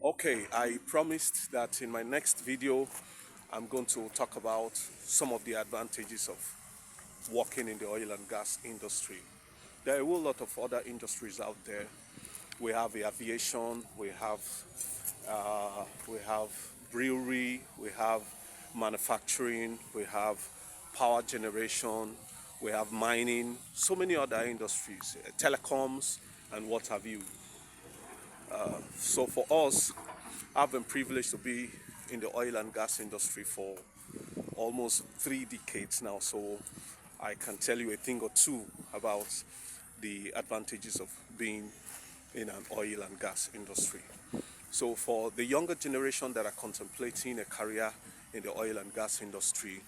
Okay, I promised that in my next video I'm going to talk about some of the advantages of working in the oil and gas industry. There are a whole lot of other industries out there. We have aviation, we have brewery, we have manufacturing, we have power generation, we have mining, so many other industries, telecoms, and what have you. So for us, I've been privileged to be in the oil and gas industry for almost 3 decades now. So I can tell you a thing or two about the advantages of being in an oil and gas industry. So for the younger generation that are contemplating a career in the oil and gas industry,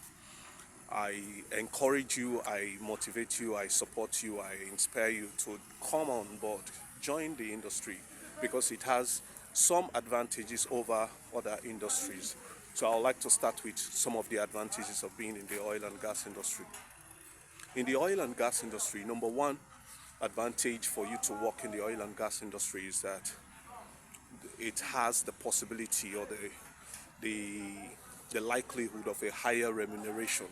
I encourage you, I motivate you, I support you, I inspire you to come on board, join the industry because it has some advantages over other industries. So I would like to start with some of the advantages of being in the oil and gas industry. In the oil and gas industry, number one advantage for you to work in the oil and gas industry is that it has the possibility or the, the likelihood of a higher remuneration,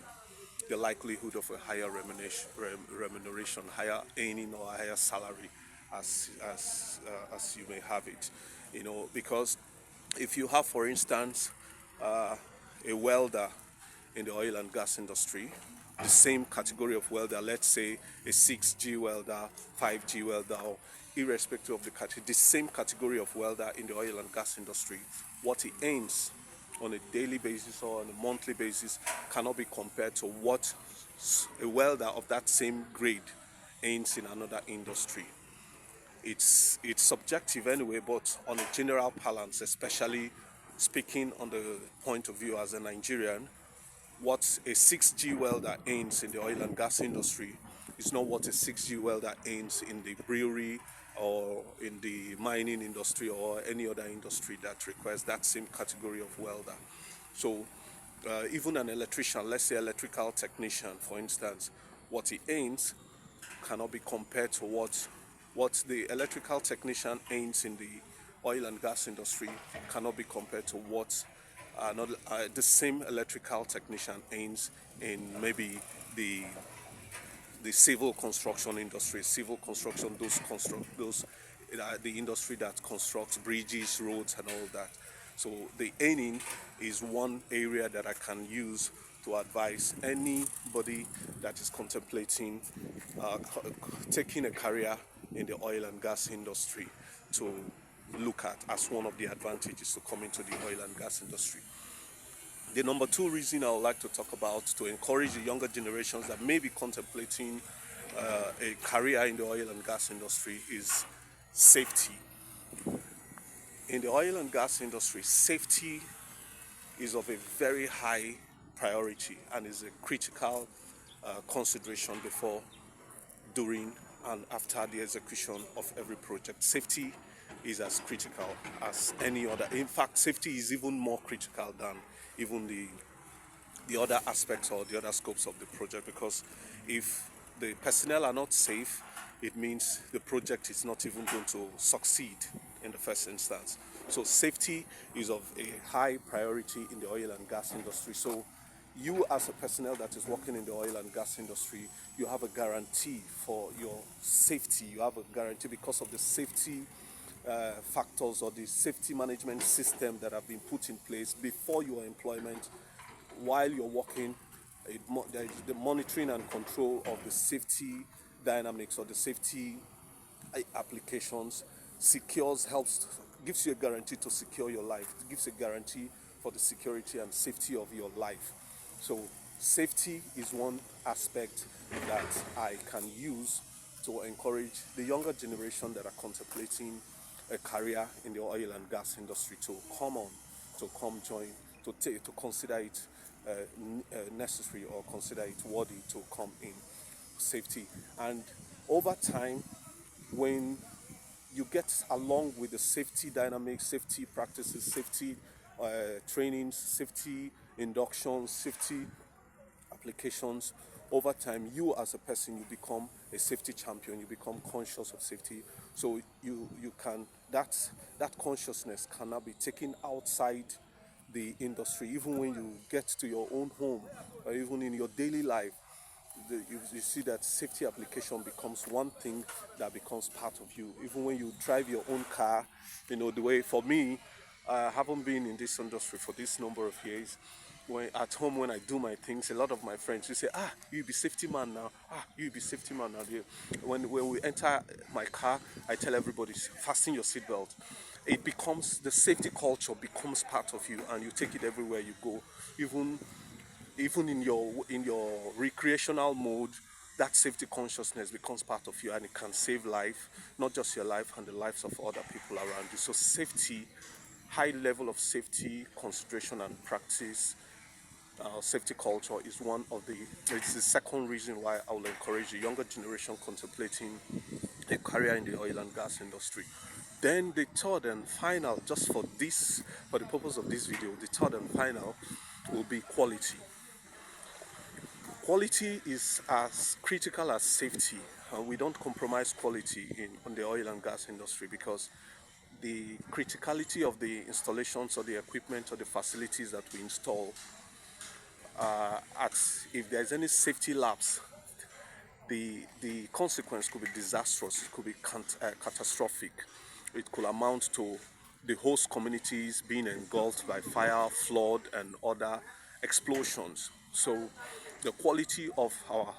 remuneration, higher earning or higher salary, as you may have it, because if you have, for instance, a welder in the oil and gas industry, the same category of welder, let's say a 6G welder, 5G welder, or irrespective of the category, the same category of welder in the oil and gas industry, what he earns on a daily basis or on a monthly basis cannot be compared to what a welder of that same grade earns in another industry. It's subjective anyway, but on a general balance, especially speaking on the point of view as a Nigerian, what a 6G welder earns in the oil and gas industry is not what a 6G welder earns in the brewery or in the mining industry or any other industry that requires that same category of welder. So even an electrician, let's say electrical technician, for instance, what he earns cannot be compared to what the electrical technician earns in the oil and gas industry cannot be compared to what the same electrical technician earns in maybe the civil construction industry, the industry that constructs bridges, roads, and all that. So the earning is one area that I can use to advise anybody that is contemplating taking a career in the oil and gas industry to look at as one of the advantages to come into the oil and gas industry. The number two reason I would like to talk about to encourage the younger generations that may be contemplating a career in the oil and gas industry is safety. In the oil and gas industry, safety is of a very high priority and is a critical consideration before, during, and after the execution of every project. Safety is as critical as any other. In fact, safety is even more critical than even the other aspects or the other scopes of the project, because if the personnel are not safe, it means the project is not even going to succeed in the first instance. So safety is of a high priority in the oil and gas industry. So you, as a personnel that is working in the oil and gas industry, you have a guarantee for your safety. You have a guarantee because of the safety factors or the safety management system that have been put in place before your employment. While you're working, the monitoring and control of the safety dynamics or the safety applications gives you a guarantee to secure your life. It gives a guarantee for the security and safety of your life. So safety is one aspect that I can use to encourage the younger generation that are contemplating a career in the oil and gas industry to come join, to consider it necessary or consider it worthy to come in. Safety. And over time, when you get along with the safety dynamics, safety practices, safety trainings, safety inductions, safety applications, over time, you as a person, you become a safety champion, you become conscious of safety. So you can that that consciousness cannot be taken outside the industry. Even when you get to your own home, or even in your daily life, you see that safety application becomes one thing that becomes part of you. Even when you drive your own car, the way for me, I haven't been in this industry for this number of years. When at home, when I do my things, a lot of my friends will say, you be safety man now, you be safety man now. When we enter my car, I tell everybody, fasten your seatbelt. It becomes, the safety culture becomes part of you, and you take it everywhere you go. Even in your recreational mode, that safety consciousness becomes part of you, and it can save life, not just your life and the lives of other people around you. So safety, high level of safety consideration and practice, safety culture is it's the second reason why I will encourage the younger generation contemplating a career in the oil and gas industry. Then the third and final, just for the purpose of this video, the third and final will be quality. Quality is as critical as safety. We don't compromise quality in the oil and gas industry, because the criticality of the installations or the equipment or the facilities that we install, if there's any safety lapse, the consequence could be disastrous. It could be catastrophic. It could amount to the host communities being engulfed by fire, flood, and other explosions. So the quality of our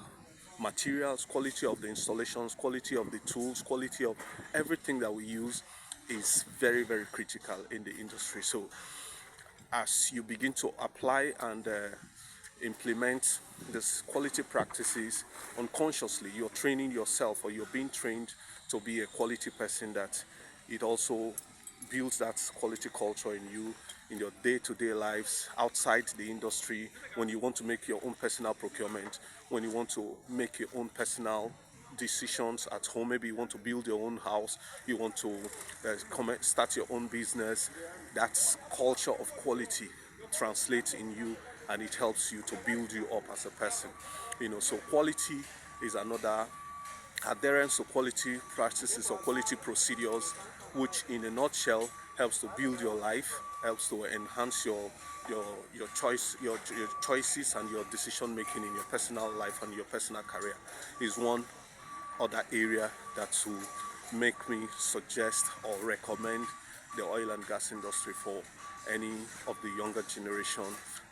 materials, quality of the installations, quality of the tools, quality of everything that we use is very, very critical in the industry. So as you begin to apply and implement these quality practices unconsciously, you're training yourself, or you're being trained to be a quality person, that it also builds that quality culture in you, in your day-to-day lives, outside the industry, when you want to make your own personal procurement, when you want to make your own personal decisions at home. Maybe you want to build your own house, you want to start your own business. That culture of quality translates in you, and it helps you to build you up as a person. So quality is another. Adherence to quality practices or quality procedures, which in a nutshell helps to build your life, helps to enhance your choices and your decision making in your personal life and your personal career, is one other area that will make me suggest or recommend the oil and gas industry for any of the younger generation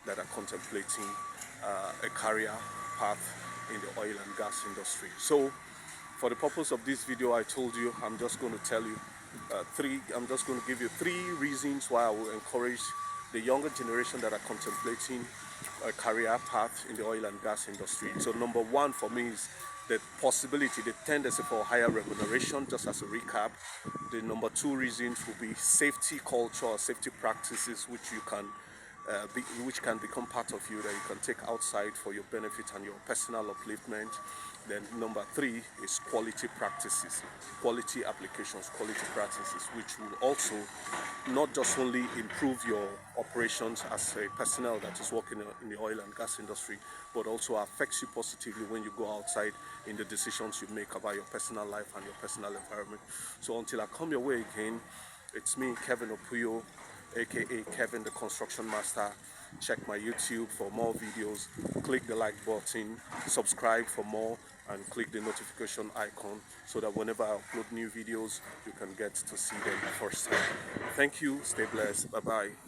that are contemplating a career path in the oil and gas industry. So for the purpose of this video, I told you I'm just going to tell you I'm just going to give you 3 reasons why I will encourage the younger generation that are contemplating a career path in the oil and gas industry. So number 1 for me is the possibility, the tendency for higher remuneration, just as a recap. The number 2 reasons will be safety culture or safety practices, which which can become part of you, that you can take outside for your benefit and your personal upliftment. Then number 3 is quality practices, quality applications, quality practices, which will also not just only improve your operations as a personnel that is working in the oil and gas industry, but also affects you positively when you go outside in the decisions you make about your personal life and your personal environment. So until I come your way again, it's me, Kevin Opuyo, aka Kevin the Construction Master. Check my YouTube for more videos, click the like button, subscribe for more, and click the notification icon so that whenever I upload new videos, you can get to see them first time. Thank you, stay blessed, bye bye.